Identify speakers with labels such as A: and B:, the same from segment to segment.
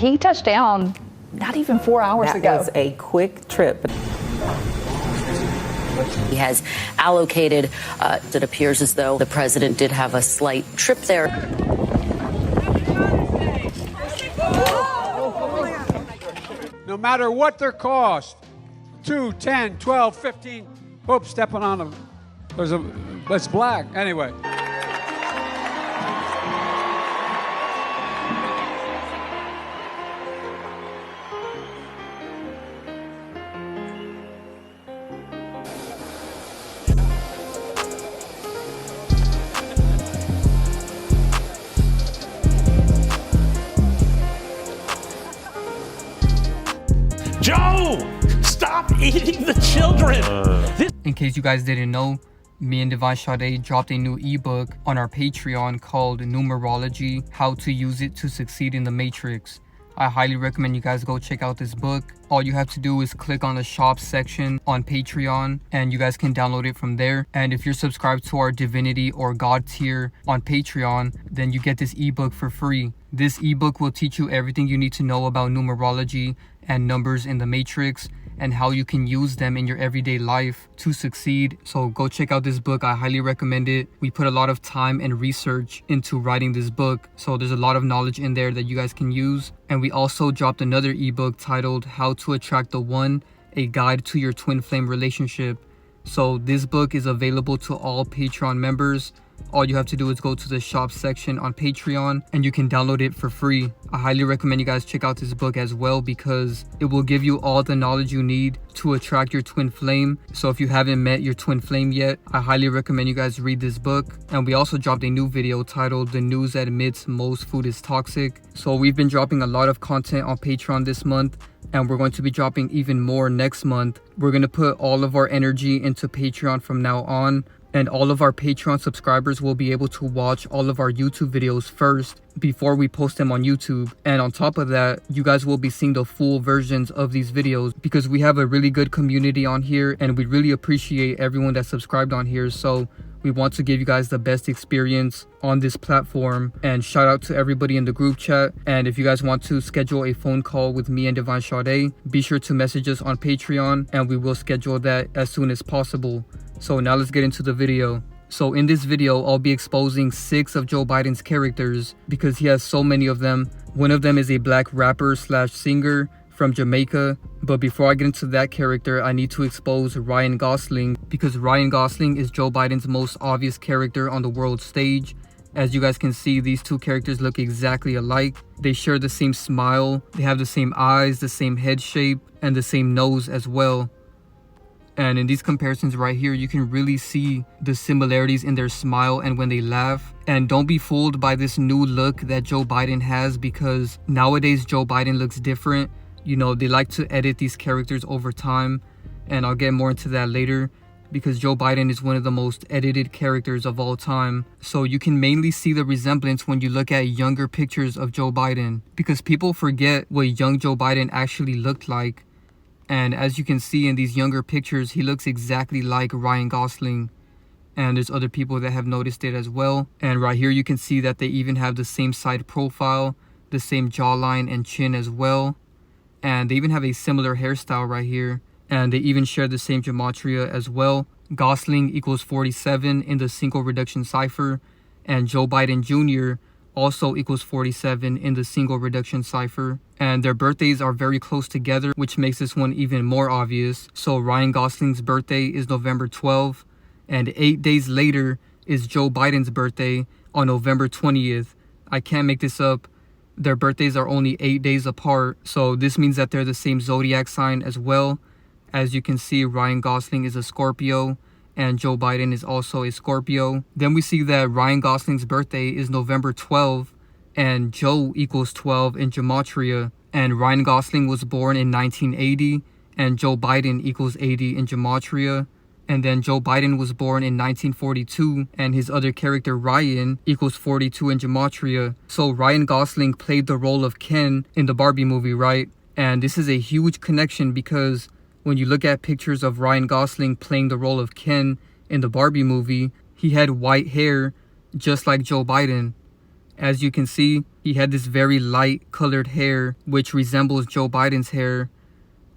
A: he touched down not even 4 hours ago.
B: That was a quick trip.
C: He has allocated, it appears as though the president did have a slight trip there.
D: No matter what their cost, 2, 10, 12, 15, oops, stepping on them. That's black, anyway.
E: Joe, stop eating the children.
F: In case you guys didn't know, me and Divine Sade dropped a new ebook on our Patreon called Numerology: How to Use It to Succeed in the Matrix. I highly recommend you guys go check out this book. All you have to do is click on the shop section on Patreon and you guys can download it from there. And if you're subscribed to our Divinity or God tier on Patreon, then you get this ebook for free. This ebook will teach you everything you need to know about numerology and numbers in the matrix and how you can use them in your everyday life to succeed. So go check out this book. I highly recommend it. We put a lot of time and research into writing this book, so there's a lot of knowledge in there that you guys can use. And we also dropped another ebook titled How to Attract the One, a guide to your twin flame relationship. So this book is available to all Patreon members. All you have to do is go to the shop section on Patreon and you can download it for free. I highly recommend you guys check out this book as well because it will give you all the knowledge you need to attract your twin flame. So if you haven't met your twin flame yet, I highly recommend you guys read this book. And we also dropped a new video titled The News Admits Most Food is Toxic. So we've been dropping a lot of content on Patreon this month, and we're going to be dropping even more next month. We're going to put all of our energy into Patreon from now on, and all of our Patreon subscribers will be able to watch all of our YouTube videos first before we post them on YouTube. And on top of that, you guys will be seeing the full versions of these videos because we have a really good community on here and we really appreciate everyone that's subscribed on here. So we want to give you guys the best experience on this platform. And shout out to everybody in the group chat. And if you guys want to schedule a phone call with me and Divine Sade, be sure to message us on Patreon and we will schedule that as soon as possible. So now let's get into the video. So in this video, I'll be exposing 6 of Joe Biden's characters because he has so many of them. One of them is a black rapper slash singer from Jamaica. But before I get into that character, I need to expose Ryan Gosling because Ryan Gosling is Joe Biden's most obvious character on the world stage. As you guys can see, these two characters look exactly alike. They share the same smile, they have the same eyes, the same head shape, and the same nose as well. And in these comparisons right here, you can really see the similarities in their smile and when they laugh. And don't be fooled by this new look that Joe Biden has because nowadays Joe Biden looks different. You know, they like to edit these characters over time. And I'll get more into that later because Joe Biden is one of the most edited characters of all time. So you can mainly see the resemblance when you look at younger pictures of Joe Biden because people forget what young Joe Biden actually looked like. And as you can see in these younger pictures, he looks exactly like Ryan Gosling. And there's other people that have noticed it as well. And right here you can see that they even have the same side profile, the same jawline and chin as well. And they even have a similar hairstyle right here. And they even share the same gematria as well. Gosling equals 47 in the single reduction cipher. And Joe Biden Jr. also equals 47 in the single reduction cipher. And their birthdays are very close together, which makes this one even more obvious. So Ryan Gosling's birthday is November 12th, and 8 days later is Joe Biden's birthday on November 20th. I can't make this up. Their birthdays are only 8 days apart, so this means that they're the same zodiac sign as well. As you can see, Ryan Gosling is a Scorpio, and Joe Biden is also a Scorpio. Then we see that Ryan Gosling's birthday is November 12th, and Joe equals 12 in gematria. And Ryan Gosling was born in 1980, and Joe Biden equals 80 in gematria. And then Joe Biden was born in 1942, and his other character Ryan equals 42 in gematria. So Ryan Gosling played the role of Ken in the Barbie movie, right? And this is a huge connection because when you look at pictures of Ryan Gosling playing the role of Ken in the Barbie movie, he had white hair just like Joe Biden. As you can see, he had this very light colored hair, which resembles Joe Biden's hair.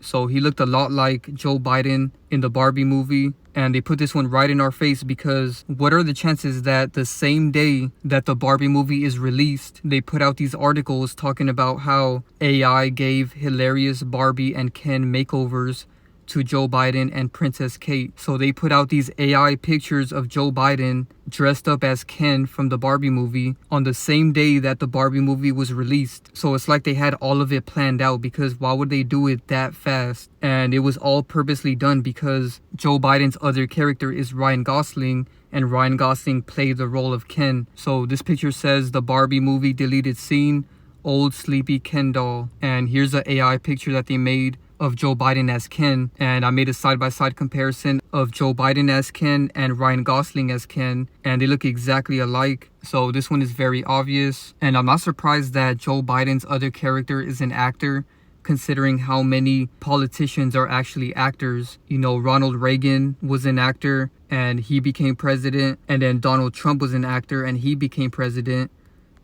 F: So he looked a lot like Joe Biden in the Barbie movie. And they put this one right in our face because what are the chances that the same day that the Barbie movie is released, they put out these articles talking about how AI gave hilarious Barbie and Ken makeovers to Joe Biden and Princess Kate. So they put out these AI pictures of Joe Biden dressed up as Ken from the Barbie movie on the same day that the Barbie movie was released. So it's like they had all of it planned out, because why would they do it that fast? And it was all purposely done because Joe Biden's other character is Ryan Gosling, and Ryan Gosling played the role of Ken. So this picture says the Barbie movie deleted scene, old sleepy Ken doll. And here's an AI picture that they made of Joe Biden as Ken, and I made a side-by-side comparison of Joe Biden as Ken and Ryan Gosling as Ken, and they look exactly alike. So this one is very obvious, and I'm not surprised that Joe Biden's other character is an actor, considering how many politicians are actually actors. You know, Ronald Reagan was an actor and he became president, and then Donald Trump was an actor and he became president.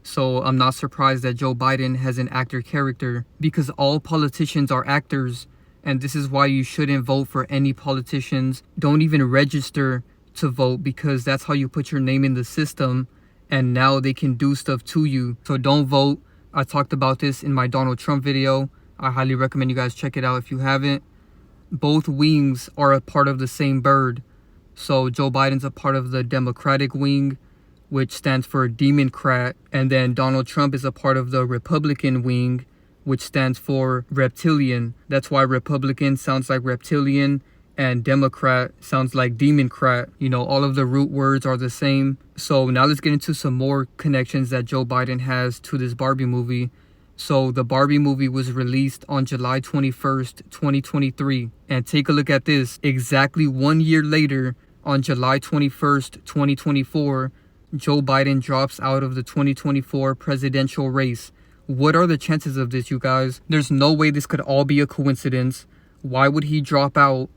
F: So I'm not surprised that Joe Biden has an actor character, because all politicians are actors, and this is why you shouldn't vote for any politicians. Don't even register to vote, because that's how you put your name in the system, and now they can do stuff to you. So don't vote. I talked about this in my Donald Trump video. I highly recommend you guys check it out if you haven't. Both wings are a part of the same bird. So Joe Biden's a part of the Democratic wing, which stands for Democrat, and then Donald Trump is a part of the Republican wing, which stands for reptilian. That's why Republican sounds like reptilian and Democrat sounds like Democrat. You know, all of the root words are the same. So now let's get into some more connections that Joe Biden has to this Barbie movie. So the Barbie movie was released on July 21st, 2023. And take a look at this. Exactly 1 year later, on July 21st, 2024, Joe Biden drops out of the 2024 presidential race. What are the chances of this, you guys? There's no way this could all be a coincidence. Why would he drop out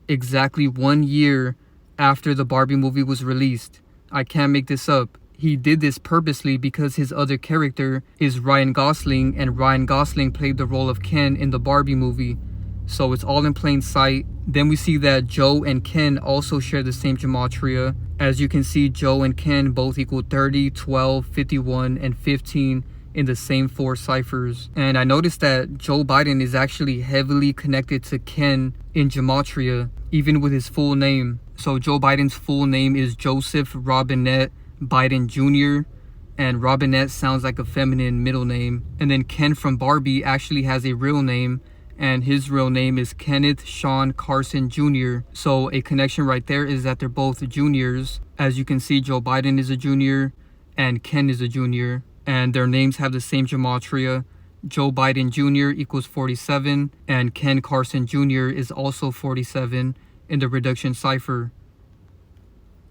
F: exactly 1 year after the Barbie movie was released? I can't make this up. He did this purposely because his other character is Ryan Gosling, and Ryan Gosling played the role of Ken in the Barbie movie. So it's all in plain sight. Then we see that Joe and Ken also share the same gematria. As you can see, Joe and Ken both equal 30, 12, 51, and 15 in the same 4 ciphers. And I noticed that Joe Biden is actually heavily connected to Ken in gematria, even with his full name. So Joe Biden's full name is Joseph Robinette Biden Jr., and Robinette sounds like a feminine middle name. And then Ken from Barbie actually has a real name, and his real name is Kenneth Sean Carson Jr. So a connection right there is that they're both juniors. As you can see, Joe Biden is a junior and Ken is a junior, and their names have the same gematria. Joe Biden Jr. equals 47, and Ken Carson Jr. is also 47 in the reduction cipher.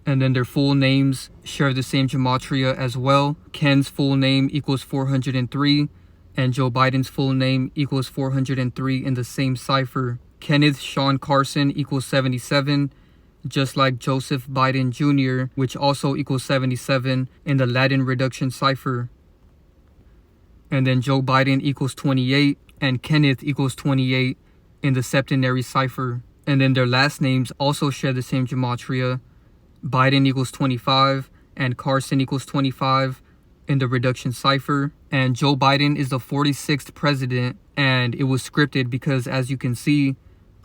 F: And then their full names share the same gematria as well. Ken's full name equals 403, and Joe Biden's full name equals 403 in the same cipher. Kenneth Sean Carson equals 77, just like Joseph Biden Jr., which also equals 77 in the Latin reduction cipher. And then Joe Biden equals 28, and Kenneth equals 28 in the septenary cipher. And then their last names also share the same gematria. Biden equals 25, and Carson equals 25 in the reduction cipher. And Joe Biden is the 46th president, and it was scripted because, as you can see,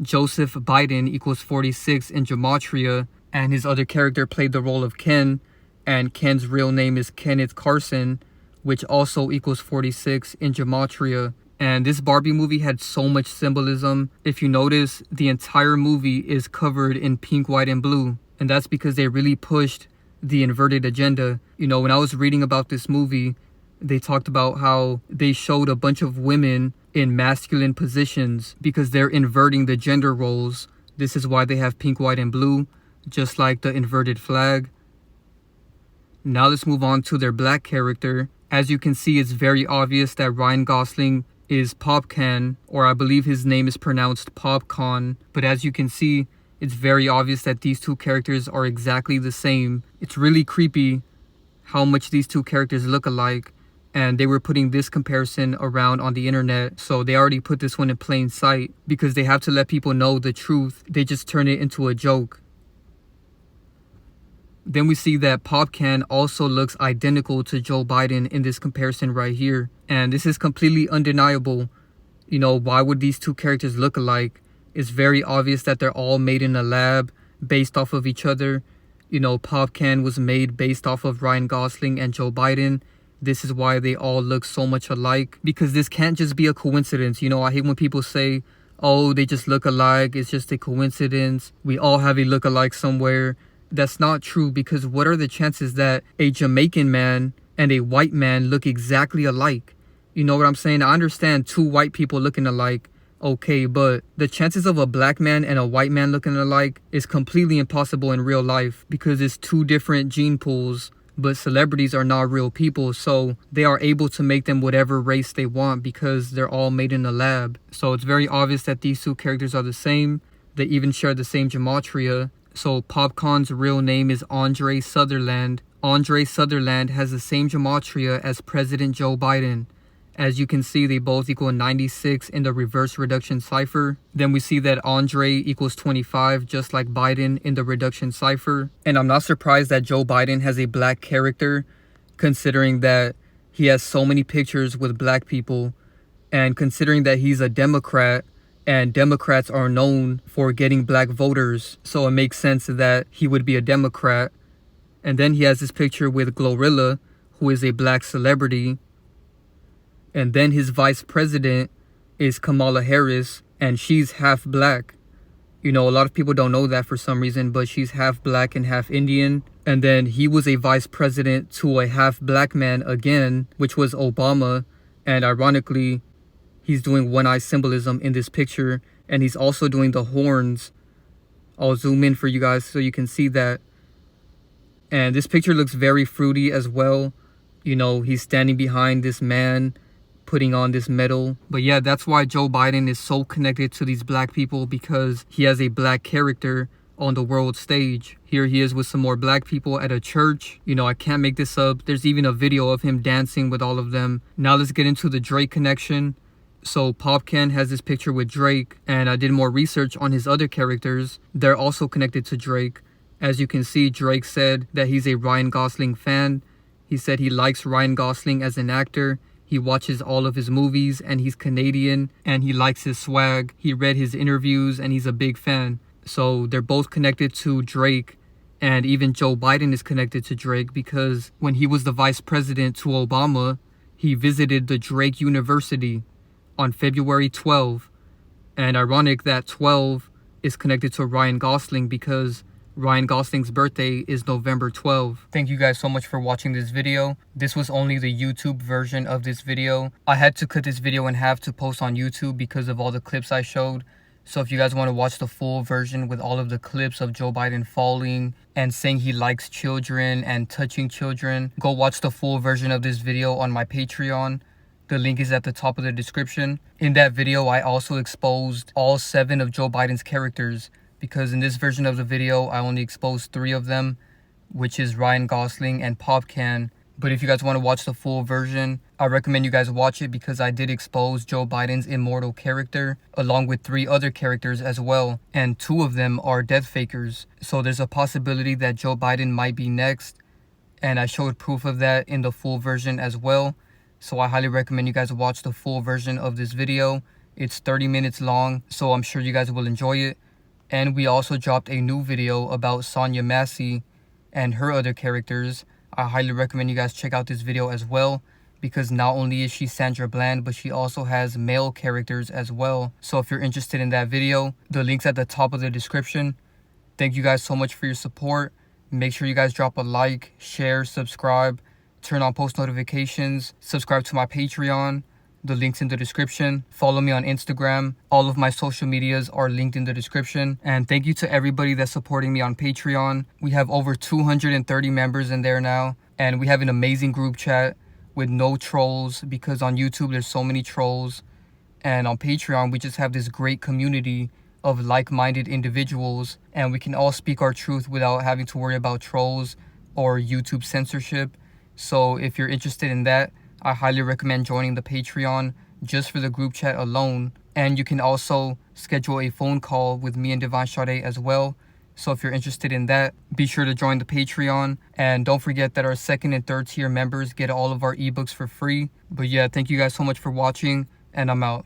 F: Joseph Biden equals 46 in gematria, and his other character played the role of Ken, and Ken's real name is Kenneth Carson, which also equals 46 in gematria. And this Barbie movie had so much symbolism. If you notice, the entire movie is covered in pink, white, and blue. And that's because they really pushed the inverted agenda. You know, when I was reading about this movie, they talked about how they showed a bunch of women in masculine positions because they're inverting the gender roles. This is why they have pink, white, and blue, just like the inverted flag. Now let's move on to their black character. As you can see, it's very obvious that Ryan Gosling is Popcaan, or I believe his name is pronounced Popcaan. But as you can see, it's very obvious that these two characters are exactly the same. It's really creepy how much these two characters look alike. and they were putting this comparison around on the internet. So they already put this one in plain sight because they have to let people know the truth. They just turn it into a joke. Then we see that Popcaan also looks identical to Joe Biden in this comparison right here. And this is completely undeniable. You know, why would these two characters look alike? It's very obvious that they're all made in a lab based off of each other. You know, Popcaan was made based off of Ryan Gosling and Joe Biden. This is why they all look so much alike, because this can't just be a coincidence. You know, I hate when people say, oh, they just look alike, it's just a coincidence, we all have a look-alike somewhere. That's not true, because what are the chances that a Jamaican man and a white man look exactly alike? You know what I'm saying? I understand two white people looking alike, okay, but the chances of a black man and a white man looking alike is completely impossible in real life, because it's two different gene pools. But celebrities are not real people, so they are able to make them whatever race they want because they're all made in a lab. So it's very obvious that these two characters are the same. They even share the same gematria. So Popcaan's real name is Andre Sutherland. Andre Sutherland has the same gematria as President Joe Biden. As you can see, they both equal 96 in the reverse reduction cipher. Then we see that Andre equals 25, just like Biden in the reduction cipher. And I'm not surprised that Joe Biden has a black character, considering that he has so many pictures with black people. And considering that he's a Democrat, and Democrats are known for getting black voters, so it makes sense that he would be a Democrat. And then he has this picture with GloRilla, who is a black celebrity. And then his vice president is Kamala Harris, and she's half black. You know, a lot of people don't know that for some reason, but she's half black and half Indian. And then he was a vice president to a half black man again, which was Obama. And ironically, he's doing one-eye symbolism in this picture, and he's also doing the horns. I'll zoom in for you guys so you can see that. And this picture looks very fruity as well. You know, he's standing behind this man putting on this medal. But yeah, that's why Joe Biden is so connected to these black people, because he has a black character on the world stage. Here he is with some more black people at a church. You know, I can't make this up. There's even a video of him dancing with all of them. Now let's get into the Drake connection. So Popcaan has this picture with Drake, and I did more research on his other characters. They're also connected to Drake. As you can see, Drake said that he's a Ryan Gosling fan. He said he likes Ryan Gosling as an actor. He watches all of his movies, and he's Canadian, and he likes his swag. He read his interviews, and he's a big fan. So they're both connected to Drake, and even Joe Biden is connected to Drake, because when he was the vice president to Obama, he visited the Drake University on February 12. And ironic that 12 is connected to Ryan Gosling, because Ryan Gosling's birthday is November 12. Thank you guys so much for watching this video. This was only the YouTube version of this video. I had to cut this video in half to post on YouTube because of all the clips I showed. So if you guys want to watch the full version with all of the clips of Joe Biden falling and saying he likes children and touching children, go watch the full version of this video on my Patreon. The link is at the top of the description. In that video, I also exposed all 7 of Joe Biden's characters, because in this version of the video, I only exposed 3 of them, which is Ryan Gosling and Popcaan. But if you guys want to watch the full version, I recommend you guys watch it, because I did expose Joe Biden's immortal character along with 3 other characters as well, and 2 of them are death fakers. So there's a possibility that Joe Biden might be next, and I showed proof of that in the full version as well. So I highly recommend you guys watch the full version of this video. It's 30 minutes long, so I'm sure you guys will enjoy it. And we also dropped a new video about Sonya Massey and her other characters. I highly recommend you guys check out this video as well, because not only is she Sandra Bland, but she also has male characters as well. So if you're interested in that video, the link's at the top of the description. Thank you guys so much for your support. Make sure you guys drop a like, share, subscribe, turn on post notifications, subscribe to my Patreon. The link's in the description. Follow me on Instagram. All of my social medias are linked in the description. And thank you to everybody that's supporting me on Patreon. We have over 230 members in there now. And we have an amazing group chat with no trolls, because on YouTube there's so many trolls. And on Patreon we just have this great community of like-minded individuals. And we can all speak our truth without having to worry about trolls or YouTube censorship. So if you're interested in that, I highly recommend joining the Patreon just for the group chat alone. And you can also schedule a phone call with me and Divine Sade as well. So if you're interested in that, be sure to join the Patreon. And don't forget that our second and third tier members get all of our ebooks for free. But yeah, thank you guys so much for watching, and I'm out.